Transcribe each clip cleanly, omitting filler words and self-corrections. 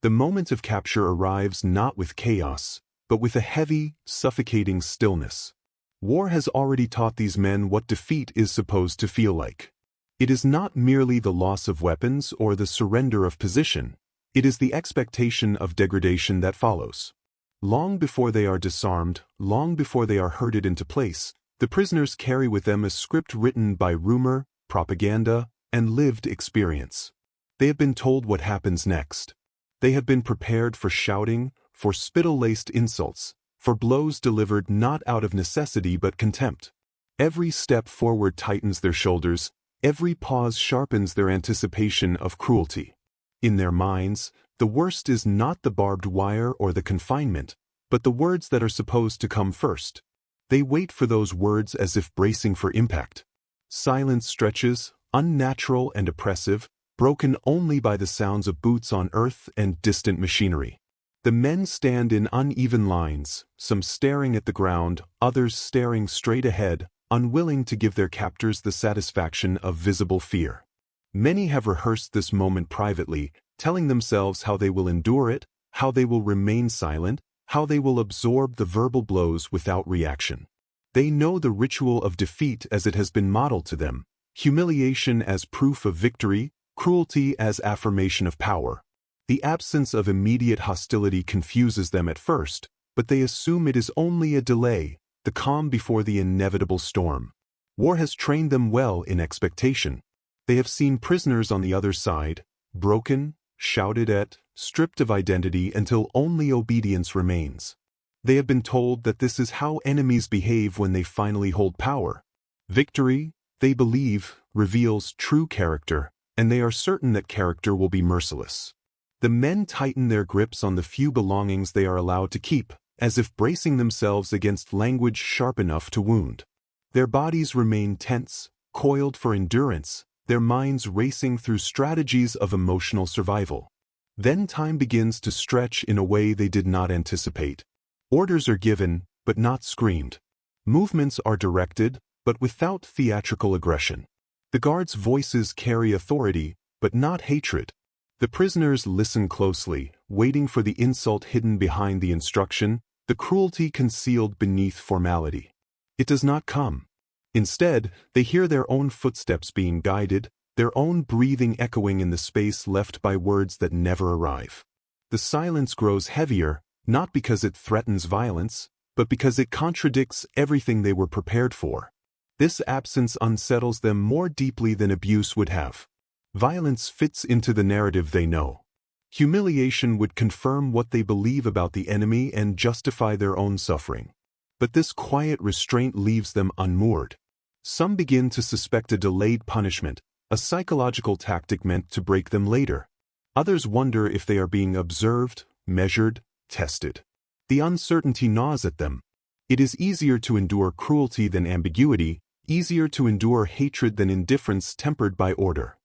The moment of capture arrives not with chaos, but with a heavy, suffocating stillness. War has already taught these men what defeat is supposed to feel like. It is not merely the loss of weapons or the surrender of position, it is the expectation of degradation that follows. Long before they are disarmed, long before they are herded into place, the prisoners carry with them a script written by rumor, propaganda, and lived experience. They have been told what happens next. They have been prepared for shouting, for spittle-laced insults, for blows delivered not out of necessity but contempt. Every step forward tightens their shoulders, every pause sharpens their anticipation of cruelty. In their minds, the worst is not the barbed wire or the confinement, but the words that are supposed to come first. They wait for those words as if bracing for impact. Silence stretches, unnatural and oppressive, broken only by the sounds of boots on earth and distant machinery. The men stand in uneven lines, some staring at the ground, others staring straight ahead, unwilling to give their captors the satisfaction of visible fear. Many have rehearsed this moment privately, telling themselves how they will endure it, how they will remain silent, how they will absorb the verbal blows without reaction. They know the ritual of defeat as it has been modeled to them, humiliation as proof of victory, cruelty as affirmation of power. The absence of immediate hostility confuses them at first, but they assume it is only a delay, the calm before the inevitable storm. War has trained them well in expectation. They have seen prisoners on the other side, broken, shouted at, stripped of identity until only obedience remains. They have been told that this is how enemies behave when they finally hold power. Victory, they believe, reveals true character, and they are certain that character will be merciless. The men tighten their grips on the few belongings they are allowed to keep, as if bracing themselves against language sharp enough to wound. Their bodies remain tense, coiled for endurance, their minds racing through strategies of emotional survival. Then time begins to stretch in a way they did not anticipate. Orders are given, but not screamed. Movements are directed, but without theatrical aggression. The guards' voices carry authority, but not hatred. The prisoners listen closely, waiting for the insult hidden behind the instruction, the cruelty concealed beneath formality. It does not come. Instead, they hear their own footsteps being guided, their own breathing echoing in the space left by words that never arrive. The silence grows heavier, not because it threatens violence, but because it contradicts everything they were prepared for. This absence unsettles them more deeply than abuse would have. Violence fits into the narrative they know. Humiliation would confirm what they believe about the enemy and justify their own suffering. But this quiet restraint leaves them unmoored. Some begin to suspect a delayed punishment, a psychological tactic meant to break them later. Others wonder if they are being observed, measured, tested. The uncertainty gnaws at them. It is easier to endure cruelty than ambiguity, easier to endure hatred than indifference tempered by order.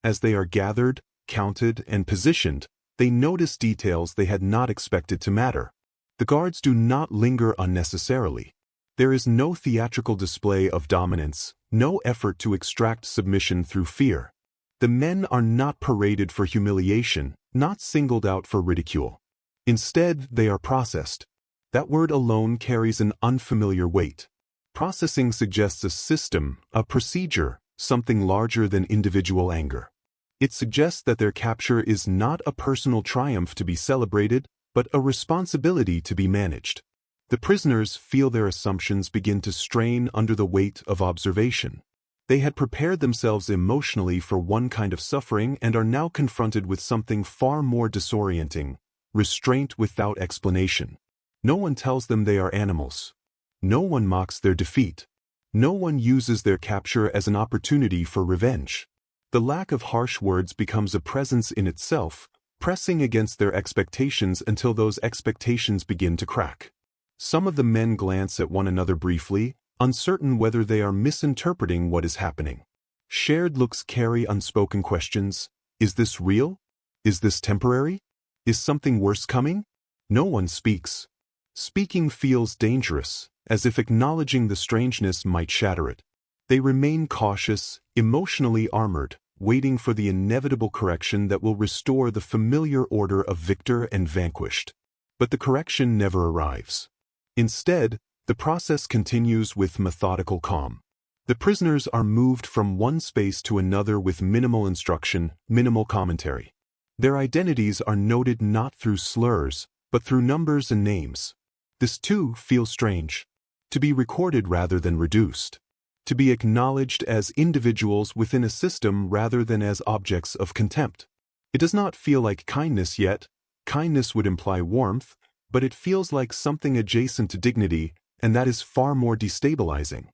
As they are gathered, counted, and positioned, they notice details they had not expected to matter. The guards do not linger unnecessarily. There is no theatrical display of dominance, no effort to extract submission through fear. The men are not paraded for humiliation, not singled out for ridicule. Instead, they are processed. That word alone carries an unfamiliar weight. Processing suggests a system, a procedure, something larger than individual anger. It suggests that their capture is not a personal triumph to be celebrated, but a responsibility to be managed. The prisoners feel their assumptions begin to strain under the weight of observation. They had prepared themselves emotionally for one kind of suffering and are now confronted with something far more disorienting: restraint without explanation. No one tells them they are animals. No one mocks their defeat. No one uses their capture as an opportunity for revenge. The lack of harsh words becomes a presence in itself, pressing against their expectations until those expectations begin to crack. Some of the men glance at one another briefly, uncertain whether they are misinterpreting what is happening. Shared looks carry unspoken questions. Is this real? Is this temporary? Is something worse coming? No one speaks. Speaking feels dangerous, as if acknowledging the strangeness might shatter it. They remain cautious, emotionally armored, waiting for the inevitable correction that will restore the familiar order of victor and vanquished. But the correction never arrives. Instead, the process continues with methodical calm. The prisoners are moved from one space to another with minimal instruction, minimal commentary. Their identities are noted not through slurs, but through numbers and names. This too feels strange. To be recorded rather than reduced. To be acknowledged as individuals within a system rather than as objects of contempt. It does not feel like kindness yet. Kindness would imply warmth, but it feels like something adjacent to dignity, and that is far more destabilizing.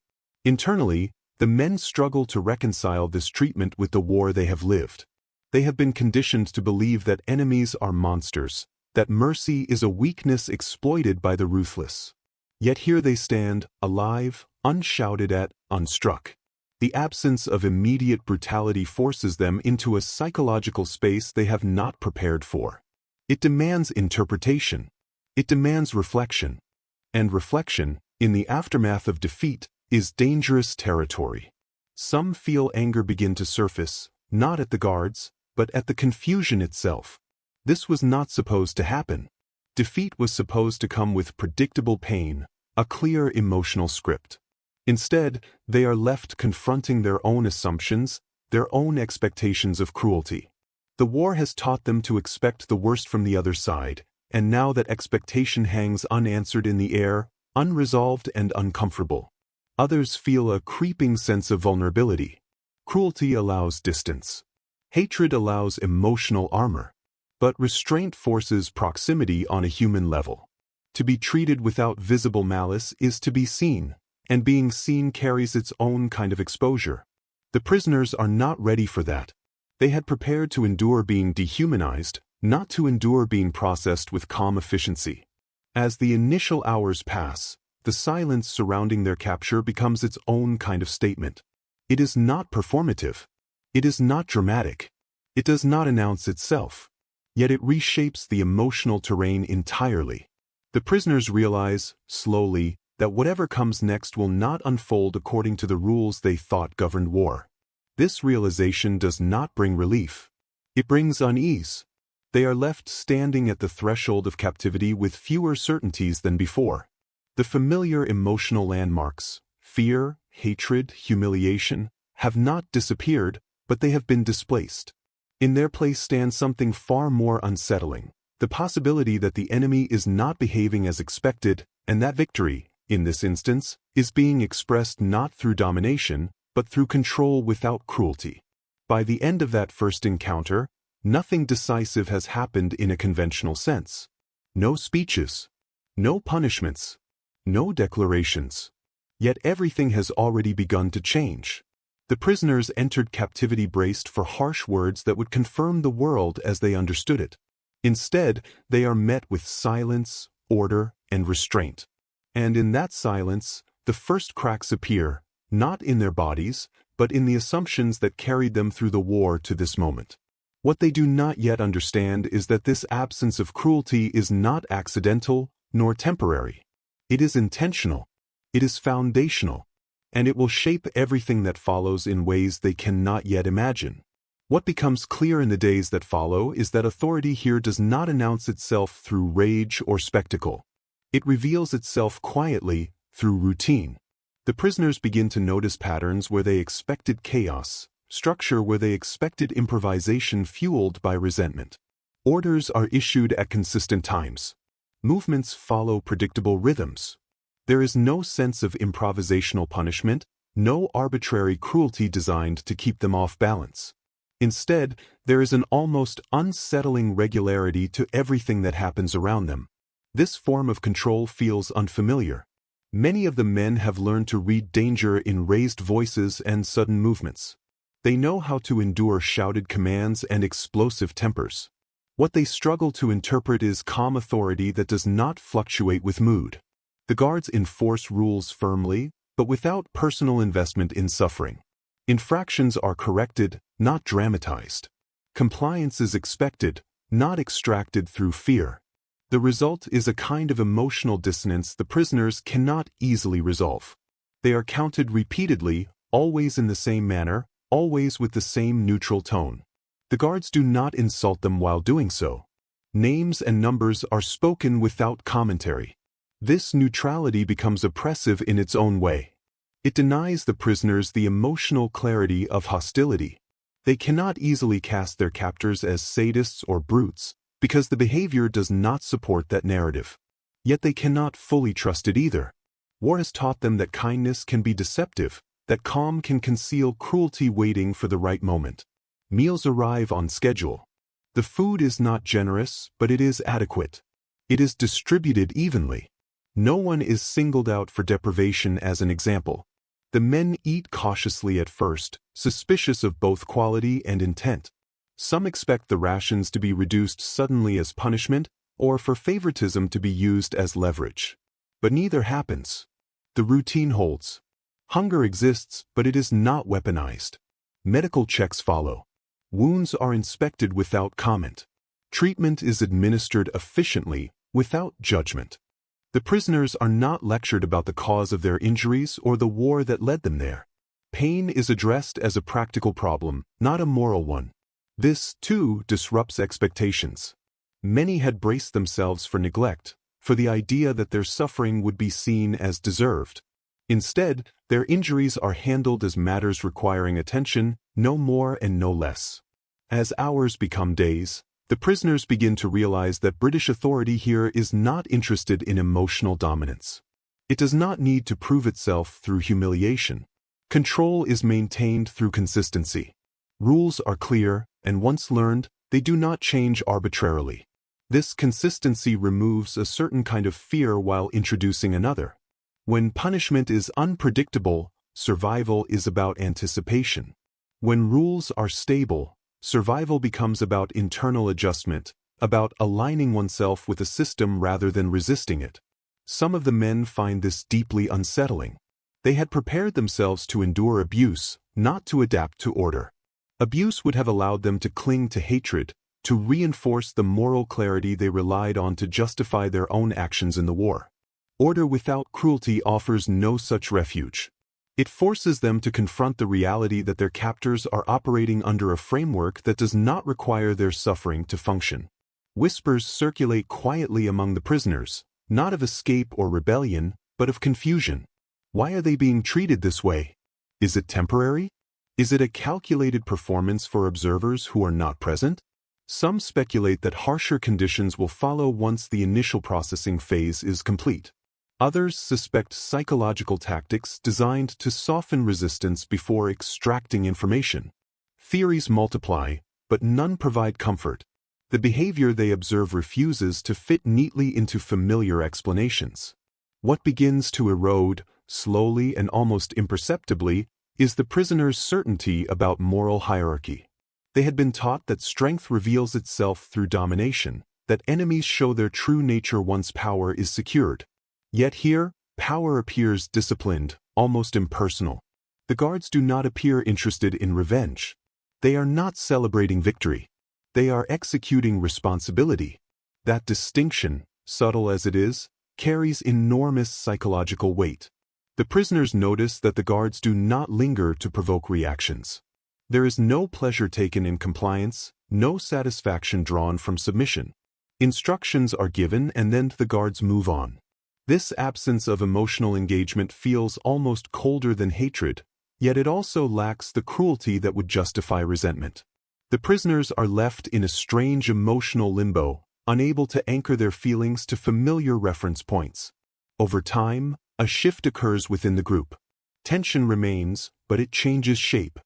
Internally, the men struggle to reconcile this treatment with the war they have lived. They have been conditioned to believe that enemies are monsters, that mercy is a weakness exploited by the ruthless. Yet here they stand, alive, unshouted at, unstruck. The absence of immediate brutality forces them into a psychological space they have not prepared for. It demands interpretation. It demands reflection. And reflection, in the aftermath of defeat, is dangerous territory. Some feel anger begin to surface, not at the guards, but at the confusion itself. This was not supposed to happen. Defeat was supposed to come with predictable pain, a clear emotional script. Instead, they are left confronting their own assumptions, their own expectations of cruelty. The war has taught them to expect the worst from the other side, and now that expectation hangs unanswered in the air, unresolved and uncomfortable. Others feel a creeping sense of vulnerability. Cruelty allows distance. Hatred allows emotional armor. But restraint forces proximity on a human level. To be treated without visible malice is to be seen, and being seen carries its own kind of exposure. The prisoners are not ready for that. They had prepared to endure being dehumanized, not to endure being processed with calm efficiency. As the initial hours pass, the silence surrounding their capture becomes its own kind of statement. It is not performative. It is not dramatic. It does not announce itself. Yet it reshapes the emotional terrain entirely. The prisoners realize, slowly, that whatever comes next will not unfold according to the rules they thought governed war. This realization does not bring relief. It brings unease. They are left standing at the threshold of captivity with fewer certainties than before. The familiar emotional landmarks, fear, hatred, humiliation, have not disappeared, but they have been displaced. In their place stands something far more unsettling, the possibility that the enemy is not behaving as expected, and that victory, in this instance, is being expressed not through domination, but through control without cruelty. By the end of that first encounter, nothing decisive has happened in a conventional sense. No speeches, no punishments, no declarations. Yet everything has already begun to change. The prisoners entered captivity braced for harsh words that would confirm the world as they understood it. Instead, they are met with silence, order, and restraint. And in that silence, the first cracks appear, not in their bodies, but in the assumptions that carried them through the war to this moment. What they do not yet understand is that this absence of cruelty is not accidental, nor temporary. It is intentional. It is foundational. And it will shape everything that follows in ways they cannot yet imagine. What becomes clear in the days that follow is that authority here does not announce itself through rage or spectacle. It reveals itself quietly, through routine. The prisoners begin to notice patterns where they expected chaos, structure where they expected improvisation fueled by resentment. Orders are issued at consistent times. Movements follow predictable rhythms. There is no sense of improvisational punishment, no arbitrary cruelty designed to keep them off balance. Instead, there is an almost unsettling regularity to everything that happens around them. This form of control feels unfamiliar. Many of the men have learned to read danger in raised voices and sudden movements. They know how to endure shouted commands and explosive tempers. What they struggle to interpret is calm authority that does not fluctuate with mood. The guards enforce rules firmly, but without personal investment in suffering. Infractions are corrected, not dramatized. Compliance is expected, not extracted through fear. The result is a kind of emotional dissonance the prisoners cannot easily resolve. They are counted repeatedly, always in the same manner, always with the same neutral tone. The guards do not insult them while doing so. Names and numbers are spoken without commentary. This neutrality becomes oppressive in its own way. It denies the prisoners the emotional clarity of hostility. They cannot easily cast their captors as sadists or brutes, because the behavior does not support that narrative. Yet they cannot fully trust it either. War has taught them that kindness can be deceptive, that calm can conceal cruelty waiting for the right moment. Meals arrive on schedule. The food is not generous, but it is adequate. It is distributed evenly. No one is singled out for deprivation as an example. The men eat cautiously at first, suspicious of both quality and intent. Some expect the rations to be reduced suddenly as punishment, or for favoritism to be used as leverage. But neither happens. The routine holds. Hunger exists, but it is not weaponized. Medical checks follow. Wounds are inspected without comment. Treatment is administered efficiently, without judgment. The prisoners are not lectured about the cause of their injuries or the war that led them there. Pain is addressed as a practical problem, not a moral one. This, too, disrupts expectations. Many had braced themselves for neglect, for the idea that their suffering would be seen as deserved. Instead, their injuries are handled as matters requiring attention, no more and no less. As hours become days, the prisoners begin to realize that British authority here is not interested in emotional dominance. It does not need to prove itself through humiliation. Control is maintained through consistency. Rules are clear, and once learned, they do not change arbitrarily. This consistency removes a certain kind of fear while introducing another. When punishment is unpredictable, survival is about anticipation. When rules are stable, survival becomes about internal adjustment, about aligning oneself with a system rather than resisting it. Some of the men find this deeply unsettling. They had prepared themselves to endure abuse, not to adapt to order. Abuse would have allowed them to cling to hatred, to reinforce the moral clarity they relied on to justify their own actions in the war. Order without cruelty offers no such refuge. It forces them to confront the reality that their captors are operating under a framework that does not require their suffering to function. Whispers circulate quietly among the prisoners, not of escape or rebellion, but of confusion. Why are they being treated this way? Is it temporary? Is it a calculated performance for observers who are not present? Some speculate that harsher conditions will follow once the initial processing phase is complete. Others suspect psychological tactics designed to soften resistance before extracting information. Theories multiply, but none provide comfort. The behavior they observe refuses to fit neatly into familiar explanations. What begins to erode, slowly and almost imperceptibly, is the prisoners' certainty about moral hierarchy. They had been taught that strength reveals itself through domination, that enemies show their true nature once power is secured. Yet here, power appears disciplined, almost impersonal. The guards do not appear interested in revenge. They are not celebrating victory. They are executing responsibility. That distinction, subtle as it is, carries enormous psychological weight. The prisoners notice that the guards do not linger to provoke reactions. There is no pleasure taken in compliance, no satisfaction drawn from submission. Instructions are given and then the guards move on. This absence of emotional engagement feels almost colder than hatred, yet it also lacks the cruelty that would justify resentment. The prisoners are left in a strange emotional limbo, unable to anchor their feelings to familiar reference points. Over time, a shift occurs within the group. Tension remains, but it changes shape.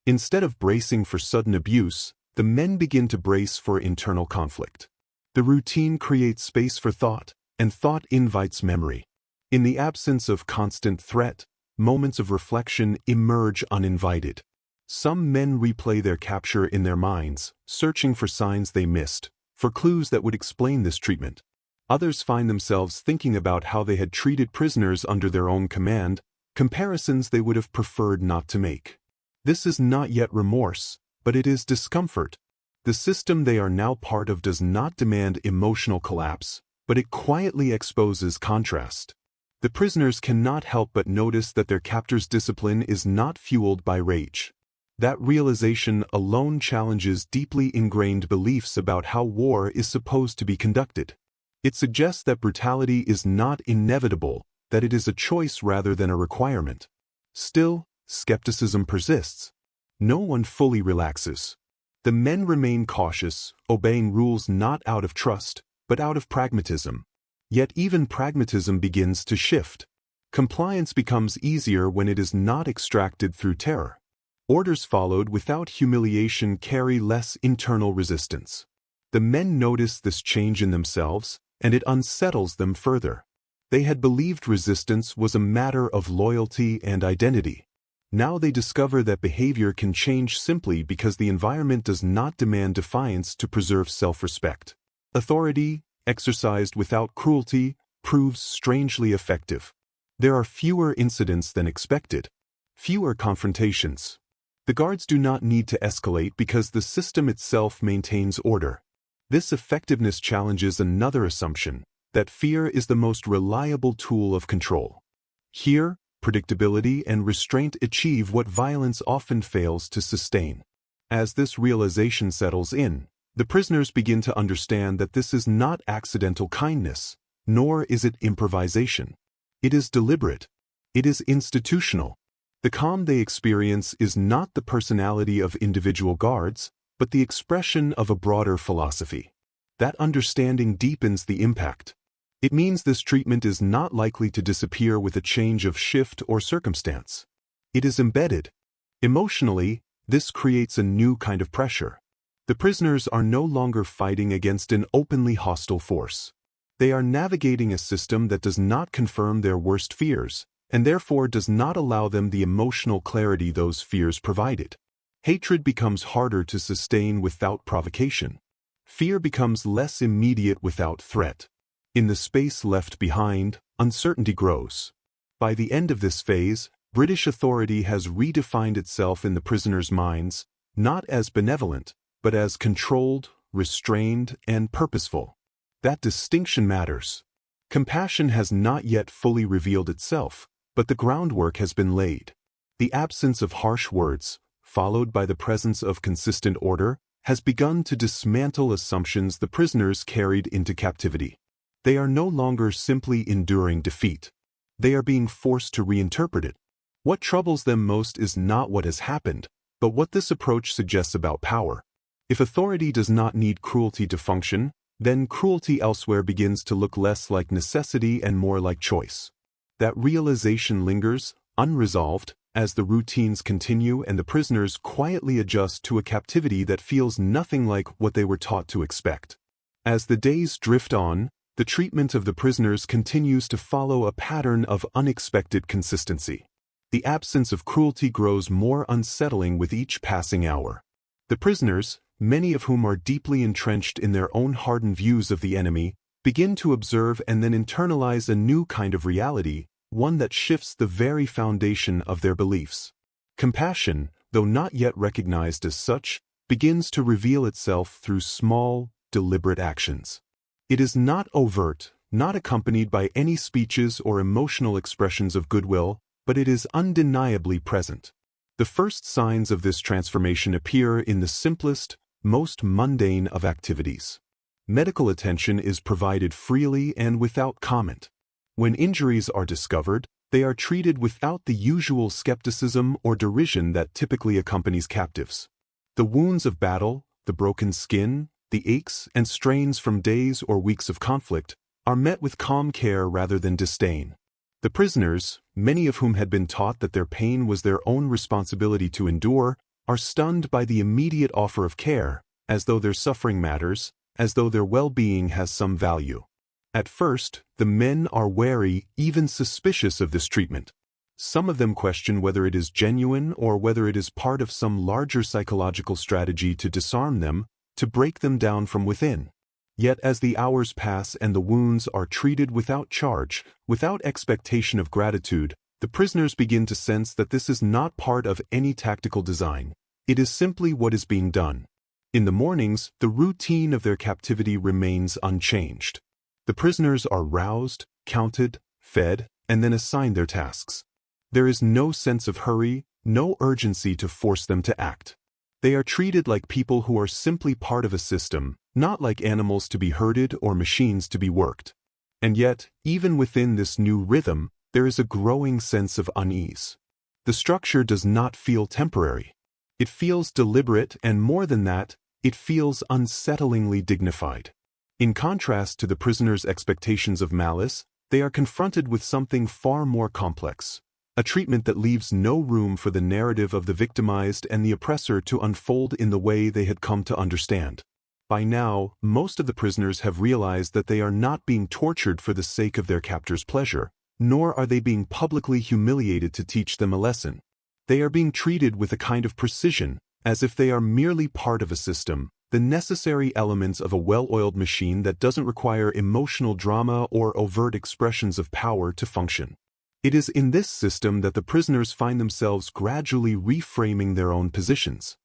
Instead of bracing for sudden abuse, the men begin to brace for internal conflict. The routine creates space for thought, and thought invites memory. In the absence of constant threat, moments of reflection emerge uninvited. Some men replay their capture in their minds, searching for signs they missed, for clues that would explain this treatment. Others find themselves thinking about how they had treated prisoners under their own command, comparisons they would have preferred not to make. This is not yet remorse, but it is discomfort. The system they are now part of does not demand emotional collapse, but it quietly exposes contrast. The prisoners cannot help but notice that their captors' discipline is not fueled by rage. That realization alone challenges deeply ingrained beliefs about how war is supposed to be conducted. It suggests that brutality is not inevitable, that it is a choice rather than a requirement. Still, skepticism persists. No one fully relaxes. The men remain cautious, obeying rules not out of trust, but out of pragmatism. Yet even pragmatism begins to shift. Compliance becomes easier when it is not extracted through terror. Orders followed without humiliation carry less internal resistance. The men notice this change in themselves, and it unsettles them further. They had believed resistance was a matter of loyalty and identity. Now they discover that behavior can change simply because the environment does not demand defiance to preserve self-respect. Authority, exercised without cruelty, proves strangely effective. There are fewer incidents than expected, fewer confrontations. The guards do not need to escalate because the system itself maintains order. This effectiveness challenges another assumption, that fear is the most reliable tool of control. Here, predictability and restraint achieve what violence often fails to sustain. As this realization settles in, the prisoners begin to understand that this is not accidental kindness, nor is it improvisation. It is deliberate. It is institutional. The calm they experience is not the personality of individual guards, but the expression of a broader philosophy. That understanding deepens the impact. It means this treatment is not likely to disappear with a change of shift or circumstance. It is embedded. Emotionally, this creates a new kind of pressure. The prisoners are no longer fighting against an openly hostile force. They are navigating a system that does not confirm their worst fears, and therefore does not allow them the emotional clarity those fears provided. Hatred becomes harder to sustain without provocation. Fear becomes less immediate without threat. In the space left behind, uncertainty grows. By the end of this phase, British authority has redefined itself in the prisoners' minds, not as benevolent, but as controlled, restrained, and purposeful. That distinction matters. Compassion has not yet fully revealed itself, but the groundwork has been laid. The absence of harsh words, followed by the presence of consistent order, has begun to dismantle assumptions the prisoners carried into captivity. They are no longer simply enduring defeat. They are being forced to reinterpret it. What troubles them most is not what has happened, but what this approach suggests about power. If authority does not need cruelty to function, then cruelty elsewhere begins to look less like necessity and more like choice. That realization lingers, unresolved, as the routines continue and the prisoners quietly adjust to a captivity that feels nothing like what they were taught to expect. As the days drift on, the treatment of the prisoners continues to follow a pattern of unexpected consistency. The absence of cruelty grows more unsettling with each passing hour. The prisoners, many of whom are deeply entrenched in their own hardened views of the enemy, begin to observe and then internalize a new kind of reality, one that shifts the very foundation of their beliefs. Compassion, though not yet recognized as such, begins to reveal itself through small, deliberate actions. It is not overt, not accompanied by any speeches or emotional expressions of goodwill, but it is undeniably present. The first signs of this transformation appear in the simplest, most mundane of activities. Medical attention is provided freely and without comment. When injuries are discovered, they are treated without the usual skepticism or derision that typically accompanies captives. The wounds of battle, the broken skin, the aches and strains from days or weeks of conflict, are met with calm care rather than disdain. The prisoners, many of whom had been taught that their pain was their own responsibility to endure, are stunned by the immediate offer of care, as though their suffering matters, as though their well-being has some value. At first, the men are wary, even suspicious of this treatment. Some of them question whether it is genuine or whether it is part of some larger psychological strategy to disarm them, to break them down from within. Yet as the hours pass and the wounds are treated without charge, without expectation of gratitude, the prisoners begin to sense that this is not part of any tactical design. It is simply what is being done. In the mornings, the routine of their captivity remains unchanged. The prisoners are roused, counted, fed, and then assigned their tasks. There is no sense of hurry, no urgency to force them to act. They are treated like people who are simply part of a system, not like animals to be herded or machines to be worked. And yet, even within this new rhythm, there is a growing sense of unease. The structure does not feel temporary. It feels deliberate, and more than that, it feels unsettlingly dignified. In contrast to the prisoners' expectations of malice, they are confronted with something far more complex. A treatment that leaves no room for the narrative of the victimized and the oppressor to unfold in the way they had come to understand. By now, most of the prisoners have realized that they are not being tortured for the sake of their captor's pleasure, nor are they being publicly humiliated to teach them a lesson. They are being treated with a kind of precision, as if they are merely part of a system, the necessary elements of a well-oiled machine that doesn't require emotional drama or overt expressions of power to function. It is in this system that the prisoners find themselves gradually reframing their own positions.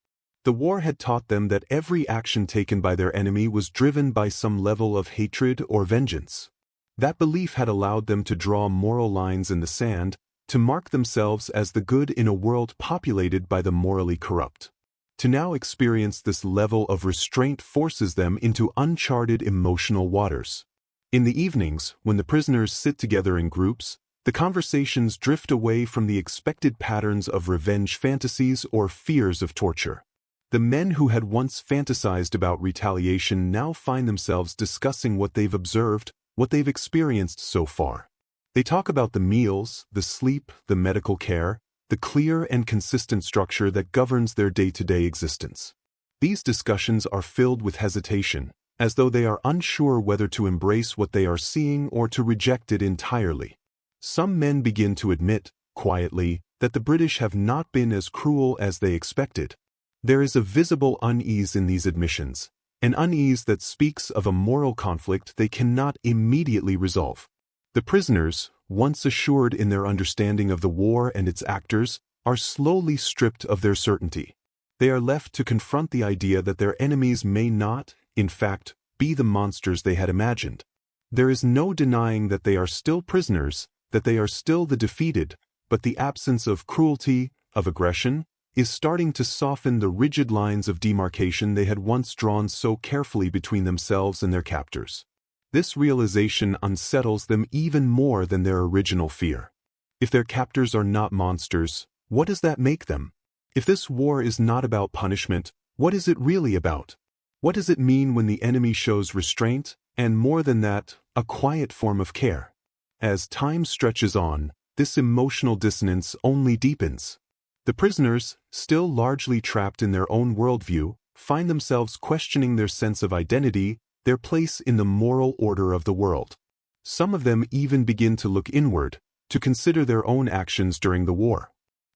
The war had taught them that every action taken by their enemy was driven by some level of hatred or vengeance. That belief had allowed them to draw moral lines in the sand, to mark themselves as the good in a world populated by the morally corrupt. To now experience this level of restraint forces them into uncharted emotional waters. In the evenings, when the prisoners sit together in groups, the conversations drift away from the expected patterns of revenge fantasies or fears of torture. The men who had once fantasized about retaliation now find themselves discussing what they've observed, what they've experienced so far. They talk about the meals, the sleep, the medical care, the clear and consistent structure that governs their day-to-day existence. These discussions are filled with hesitation, as though they are unsure whether to embrace what they are seeing or to reject it entirely. Some men begin to admit, quietly, that the British have not been as cruel as they expected. There is a visible unease in these admissions, an unease that speaks of a moral conflict they cannot immediately resolve. The prisoners, once assured in their understanding of the war and its actors, are slowly stripped of their certainty. They are left to confront the idea that their enemies may not, in fact, be the monsters they had imagined. There is no denying that they are still prisoners, that they are still the defeated, but the absence of cruelty, of aggression, is starting to soften the rigid lines of demarcation they had once drawn so carefully between themselves and their captors. This realization unsettles them even more than their original fear. If their captors are not monsters, what does that make them? If this war is not about punishment, what is it really about? What does it mean when the enemy shows restraint, and more than that, a quiet form of care? As time stretches on, this emotional dissonance only deepens. The prisoners, still largely trapped in their own worldview, find themselves questioning their sense of identity, their place in the moral order of the world. Some of them even begin to look inward, to consider their own actions during the war.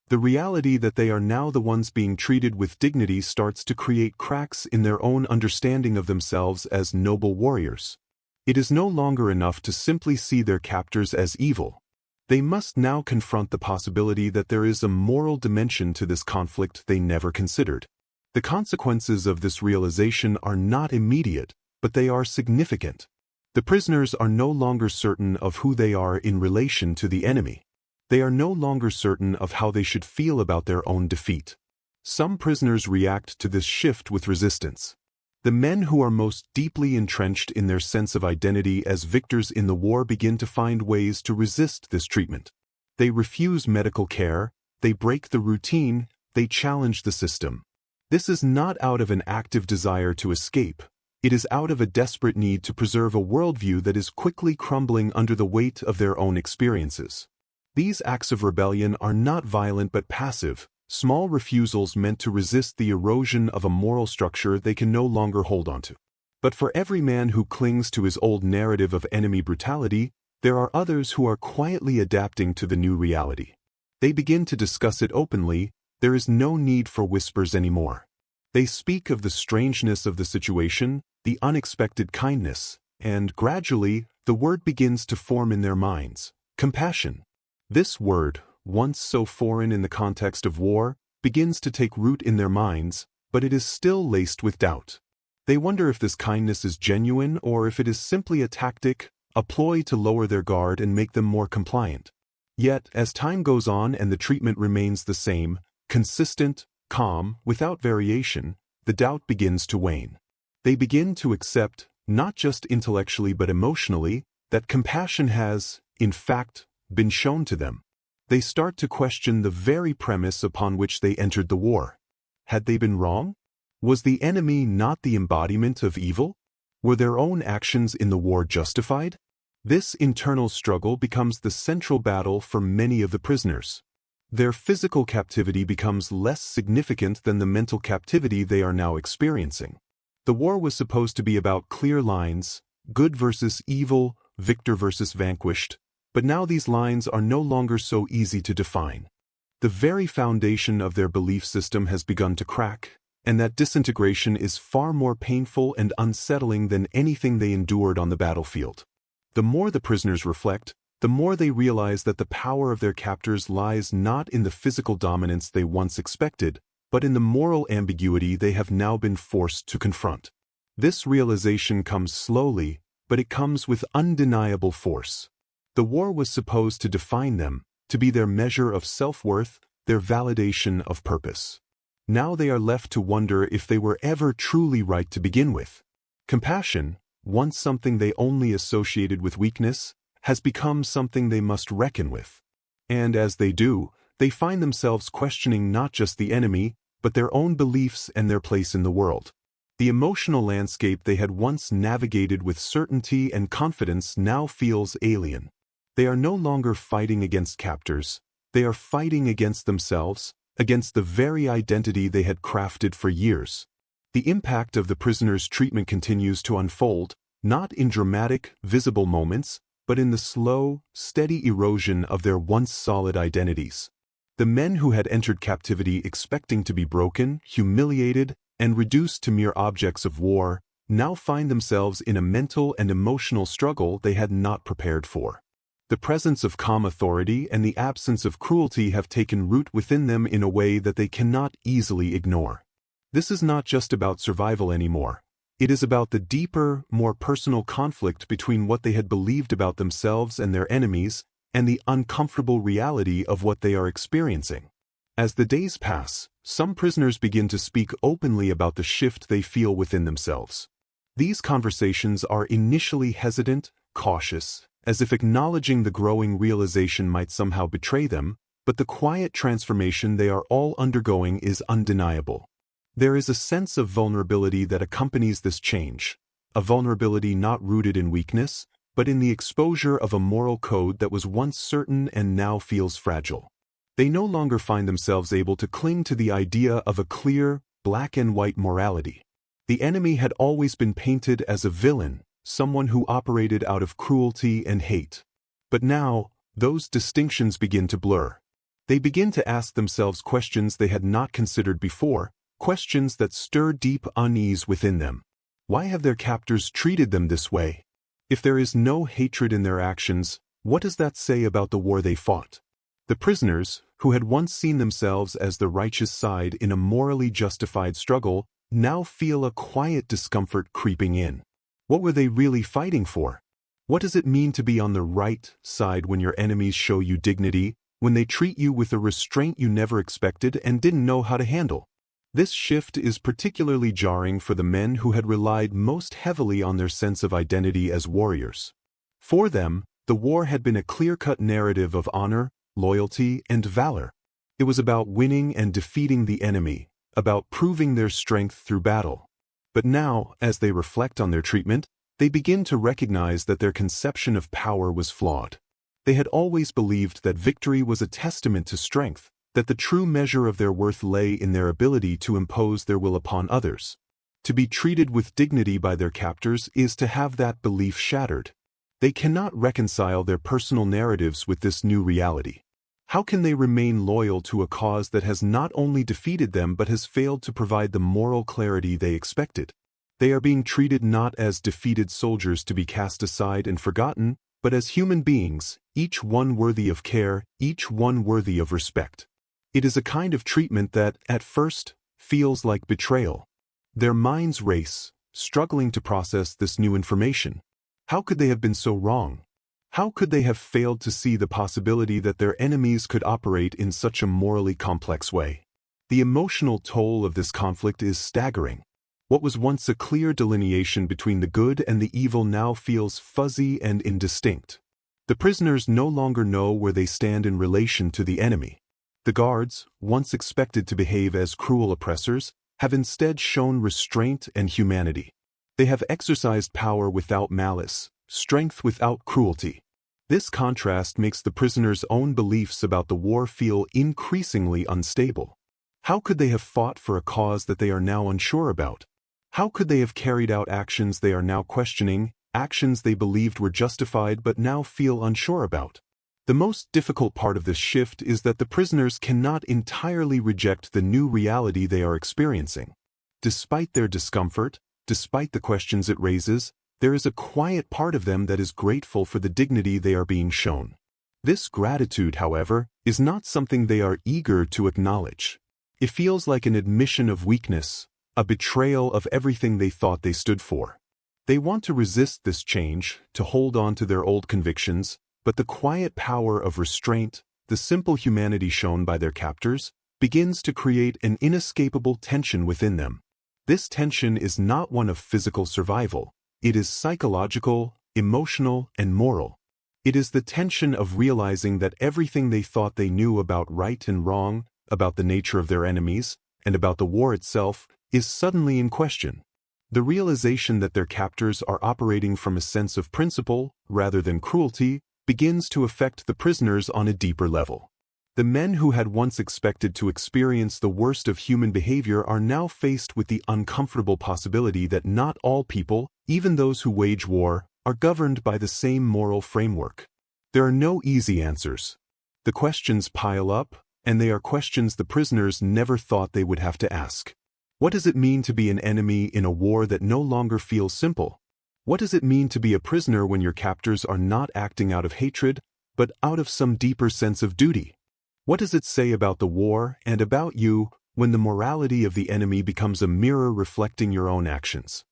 The reality that they are now the ones being treated with dignity starts to create cracks in their own understanding of themselves as noble warriors. It is no longer enough to simply see their captors as evil. They must now confront the possibility that there is a moral dimension to this conflict they never considered. The consequences of this realization are not immediate, but they are significant. The prisoners are no longer certain of who they are in relation to the enemy. They are no longer certain of how they should feel about their own defeat. Some prisoners react to this shift with resistance. The men who are most deeply entrenched in their sense of identity as victors in the war begin to find ways to resist this treatment. They refuse medical care, they break the routine, they challenge the system. This is not out of an active desire to escape. It is out of a desperate need to preserve a worldview that is quickly crumbling under the weight of their own experiences. These acts of rebellion are not violent but passive, small refusals meant to resist the erosion of a moral structure they can no longer hold onto. But for every man who clings to his old narrative of enemy brutality, there are others who are quietly adapting to the new reality. They begin to discuss it openly. There is no need for whispers anymore. They speak of the strangeness of the situation, the unexpected kindness, and gradually, the word begins to form in their minds: compassion. This word, once so foreign in the context of war, begins to take root in their minds, but it is still laced with doubt. They wonder if this kindness is genuine or if it is simply a tactic, a ploy to lower their guard and make them more compliant. Yet, as time goes on and the treatment remains the same, consistent, calm, without variation, the doubt begins to wane. They begin to accept, not just intellectually but emotionally, that compassion has, in fact, been shown to them. They start to question the very premise upon which they entered the war. Had they been wrong? Was the enemy not the embodiment of evil? Were their own actions in the war justified? This internal struggle becomes the central battle for many of the prisoners. Their physical captivity becomes less significant than the mental captivity they are now experiencing. The war was supposed to be about clear lines, good versus evil, victor versus vanquished, but now these lines are no longer so easy to define. The very foundation of their belief system has begun to crack, and that disintegration is far more painful and unsettling than anything they endured on the battlefield. The more the prisoners reflect, the more they realize that the power of their captors lies not in the physical dominance they once expected, but in the moral ambiguity they have now been forced to confront. This realization comes slowly, but it comes with undeniable force. The war was supposed to define them, to be their measure of self-worth, their validation of purpose. Now they are left to wonder if they were ever truly right to begin with. Compassion, once something they only associated with weakness, has become something they must reckon with. And as they do, they find themselves questioning not just the enemy, but their own beliefs and their place in the world. The emotional landscape they had once navigated with certainty and confidence now feels alien. They are no longer fighting against captors. They are fighting against themselves, against the very identity they had crafted for years. The impact of the prisoners' treatment continues to unfold, not in dramatic, visible moments, but in the slow, steady erosion of their once solid identities. The men who had entered captivity expecting to be broken, humiliated, and reduced to mere objects of war, now find themselves in a mental and emotional struggle they had not prepared for. The presence of calm authority and the absence of cruelty have taken root within them in a way that they cannot easily ignore. This is not just about survival anymore. It is about the deeper, more personal conflict between what they had believed about themselves and their enemies, and the uncomfortable reality of what they are experiencing. As the days pass, some prisoners begin to speak openly about the shift they feel within themselves. These conversations are initially hesitant, cautious, as if acknowledging the growing realization might somehow betray them, but the quiet transformation they are all undergoing is undeniable. There is a sense of vulnerability that accompanies this change, a vulnerability not rooted in weakness, but in the exposure of a moral code that was once certain and now feels fragile. They no longer find themselves able to cling to the idea of a clear, black and white morality. The enemy had always been painted as a villain, someone who operated out of cruelty and hate. But now, those distinctions begin to blur. They begin to ask themselves questions they had not considered before, questions that stir deep unease within them. Why have their captors treated them this way? If there is no hatred in their actions, what does that say about the war they fought? The prisoners, who had once seen themselves as the righteous side in a morally justified struggle, now feel a quiet discomfort creeping in. What were they really fighting for? What does it mean to be on the right side when your enemies show you dignity, when they treat you with a restraint you never expected and didn't know how to handle? This shift is particularly jarring for the men who had relied most heavily on their sense of identity as warriors. For them, the war had been a clear-cut narrative of honor, loyalty, and valor. It was about winning and defeating the enemy, about proving their strength through battle. But now, as they reflect on their treatment, they begin to recognize that their conception of power was flawed. They had always believed that victory was a testament to strength, that the true measure of their worth lay in their ability to impose their will upon others. To be treated with dignity by their captors is to have that belief shattered. They cannot reconcile their personal narratives with this new reality. How can they remain loyal to a cause that has not only defeated them but has failed to provide the moral clarity they expected? They are being treated not as defeated soldiers to be cast aside and forgotten, but as human beings, each one worthy of care, each one worthy of respect. It is a kind of treatment that, at first, feels like betrayal. Their minds race, struggling to process this new information. How could they have been so wrong? How could they have failed to see the possibility that their enemies could operate in such a morally complex way? The emotional toll of this conflict is staggering. What was once a clear delineation between the good and the evil now feels fuzzy and indistinct. The prisoners no longer know where they stand in relation to the enemy. The guards, once expected to behave as cruel oppressors, have instead shown restraint and humanity. They have exercised power without malice, strength without cruelty. This contrast makes the prisoners' own beliefs about the war feel increasingly unstable. How could they have fought for a cause that they are now unsure about? How could they have carried out actions they are now questioning, actions they believed were justified but now feel unsure about? The most difficult part of this shift is that the prisoners cannot entirely reject the new reality they are experiencing. Despite their discomfort, despite the questions it raises, there is a quiet part of them that is grateful for the dignity they are being shown. This gratitude, however, is not something they are eager to acknowledge. It feels like an admission of weakness, a betrayal of everything they thought they stood for. They want to resist this change, to hold on to their old convictions, but the quiet power of restraint, the simple humanity shown by their captors, begins to create an inescapable tension within them. This tension is not one of physical survival. It is psychological, emotional, and moral. It is the tension of realizing that everything they thought they knew about right and wrong, about the nature of their enemies, and about the war itself, is suddenly in question. The realization that their captors are operating from a sense of principle, rather than cruelty, begins to affect the prisoners on a deeper level. The men who had once expected to experience the worst of human behavior are now faced with the uncomfortable possibility that not all people, even those who wage war, are governed by the same moral framework. There are no easy answers. The questions pile up, and they are questions the prisoners never thought they would have to ask. What does it mean to be an enemy in a war that no longer feels simple? What does it mean to be a prisoner when your captors are not acting out of hatred, but out of some deeper sense of duty? What does it say about the war and about you when the morality of the enemy becomes a mirror reflecting your own actions?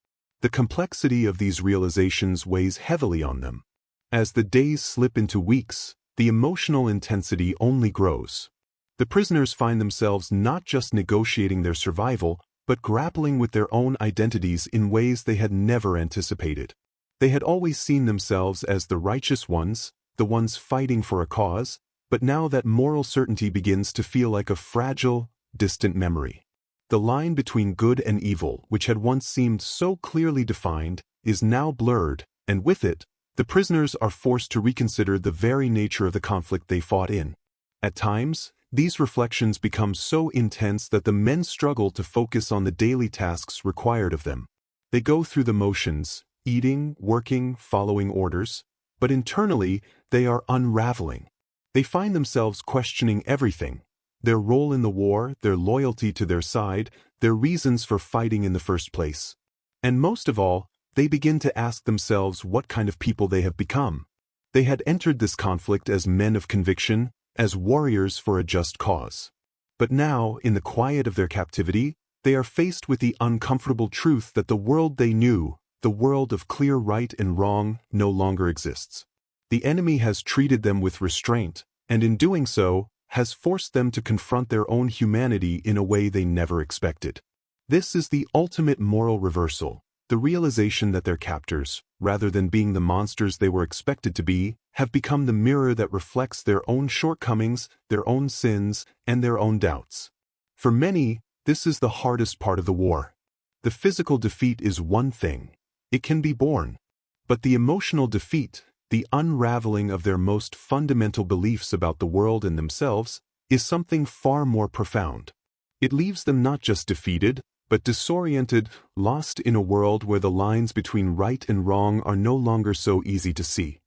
The complexity of these realizations weighs heavily on them. As the days slip into weeks, the emotional intensity only grows. The prisoners find themselves not just negotiating their survival, but grappling with their own identities in ways they had never anticipated. They had always seen themselves as the righteous ones, the ones fighting for a cause, but now that moral certainty begins to feel like a fragile, distant memory. The line between good and evil, which had once seemed so clearly defined, is now blurred, and with it, the prisoners are forced to reconsider the very nature of the conflict they fought in. At times, these reflections become so intense that the men struggle to focus on the daily tasks required of them. They go through the motions, eating, working, following orders, but internally, they are unraveling. They find themselves questioning everything: their role in the war, their loyalty to their side, their reasons for fighting in the first place. And most of all, they begin to ask themselves what kind of people they have become. They had entered this conflict as men of conviction, as warriors for a just cause. But now, in the quiet of their captivity, they are faced with the uncomfortable truth that the world they knew, the world of clear right and wrong, no longer exists. The enemy has treated them with restraint, and in doing so, has forced them to confront their own humanity in a way they never expected. This is the ultimate moral reversal, the realization that their captors, rather than being the monsters they were expected to be, have become the mirror that reflects their own shortcomings, their own sins, and their own doubts. For many, this is the hardest part of the war. The physical defeat is one thing. It can be borne. But the emotional defeat, the unraveling of their most fundamental beliefs about the world and themselves, is something far more profound. It leaves them not just defeated, but disoriented, lost in a world where the lines between right and wrong are no longer so easy to see.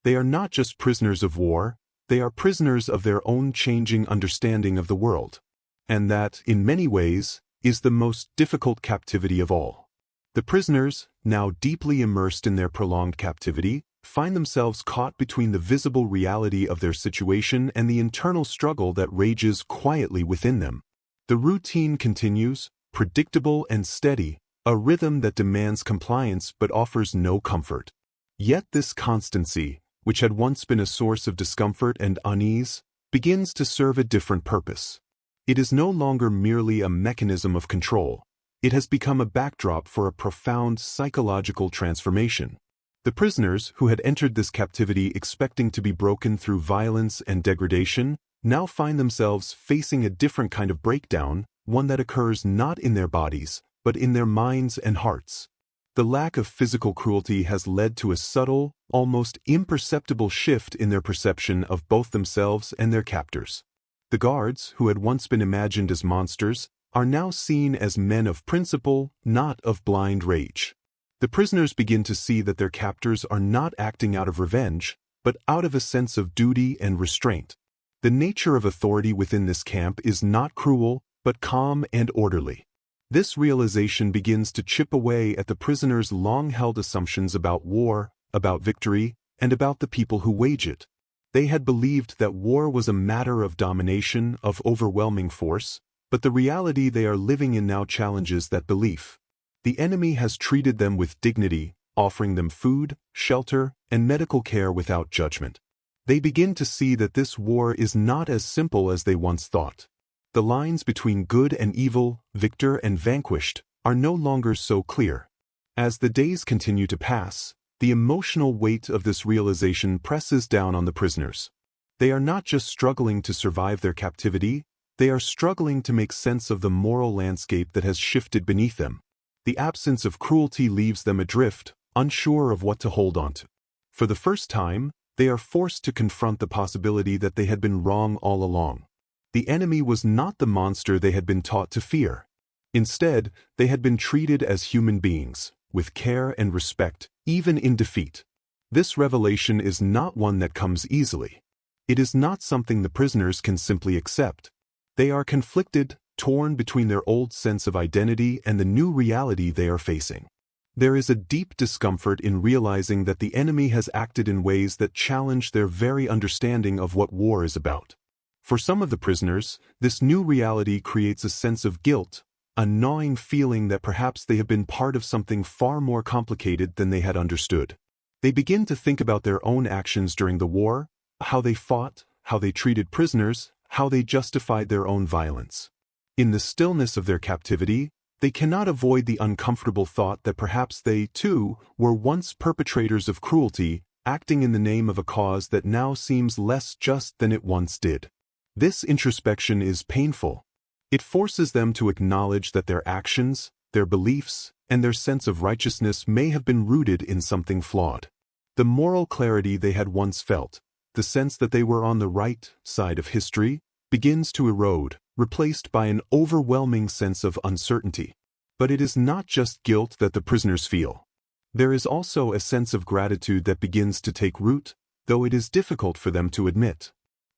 They are not just prisoners of war, they are prisoners of their own changing understanding of the world. And that, in many ways, is the most difficult captivity of all. The prisoners, now deeply immersed in their prolonged captivity, find themselves caught between the visible reality of their situation and the internal struggle that rages quietly within them. The routine continues, predictable and steady, a rhythm that demands compliance but offers no comfort. Yet this constancy, which had once been a source of discomfort and unease, begins to serve a different purpose. It is no longer merely a mechanism of control. It has become a backdrop for a profound psychological transformation. The prisoners who had entered this captivity expecting to be broken through violence and degradation now find themselves facing a different kind of breakdown, one that occurs not in their bodies, but in their minds and hearts. The lack of physical cruelty has led to a subtle, almost imperceptible shift in their perception of both themselves and their captors. The guards, who had once been imagined as monsters, are now seen as men of principle, not of blind rage. The prisoners begin to see that their captors are not acting out of revenge, but out of a sense of duty and restraint. The nature of authority within this camp is not cruel, but calm and orderly. This realization begins to chip away at the prisoners' long-held assumptions about war, about victory, and about the people who wage it. They had believed that war was a matter of domination, of overwhelming force, but the reality they are living in now challenges that belief. The enemy has treated them with dignity, offering them food, shelter, and medical care without judgment. They begin to see that this war is not as simple as they once thought. The lines between good and evil, victor and vanquished, are no longer so clear. As the days continue to pass, the emotional weight of this realization presses down on the prisoners. They are not just struggling to survive their captivity, they are struggling to make sense of the moral landscape that has shifted beneath them. The absence of cruelty leaves them adrift, unsure of what to hold on to. For the first time, they are forced to confront the possibility that they had been wrong all along. The enemy was not the monster they had been taught to fear. Instead, they had been treated as human beings, with care and respect, even in defeat. This revelation is not one that comes easily. It is not something the prisoners can simply accept. They are conflicted, torn between their old sense of identity and the new reality they are facing. There is a deep discomfort in realizing that the enemy has acted in ways that challenge their very understanding of what war is about. For some of the prisoners, this new reality creates a sense of guilt, a gnawing feeling that perhaps they have been part of something far more complicated than they had understood. They begin to think about their own actions during the war, how they fought, how they treated prisoners, how they justified their own violence. In the stillness of their captivity, they cannot avoid the uncomfortable thought that perhaps they, too, were once perpetrators of cruelty, acting in the name of a cause that now seems less just than it once did. This introspection is painful. It forces them to acknowledge that their actions, their beliefs, and their sense of righteousness may have been rooted in something flawed. The moral clarity they had once felt, the sense that they were on the right side of history, begins to erode, replaced by an overwhelming sense of uncertainty. But it is not just guilt that the prisoners feel. There is also a sense of gratitude that begins to take root, though it is difficult for them to admit.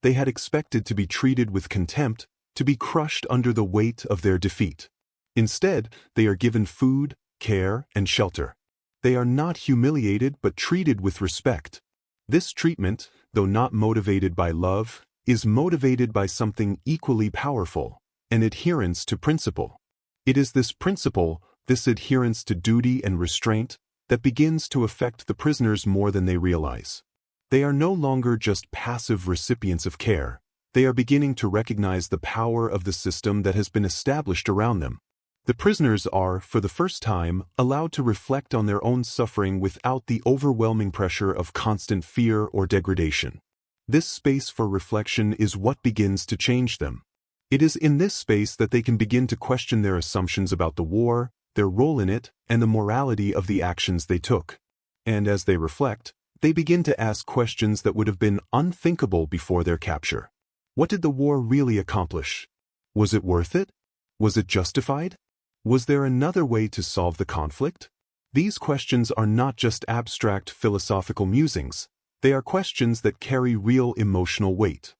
They had expected to be treated with contempt, to be crushed under the weight of their defeat. Instead, they are given food, care, and shelter. They are not humiliated but treated with respect. This treatment, though not motivated by love, is motivated by something equally powerful, an adherence to principle. It is this principle, this adherence to duty and restraint, that begins to affect the prisoners more than they realize. They are no longer just passive recipients of care. They are beginning to recognize the power of the system that has been established around them. The prisoners are, for the first time, allowed to reflect on their own suffering without the overwhelming pressure of constant fear or degradation. This space for reflection is what begins to change them. It is in this space that they can begin to question their assumptions about the war, their role in it, and the morality of the actions they took. And as they reflect, they begin to ask questions that would have been unthinkable before their capture. What did the war really accomplish? Was it worth it? Was it justified? Was there another way to solve the conflict? These questions are not just abstract philosophical musings. They are questions that carry real emotional weight.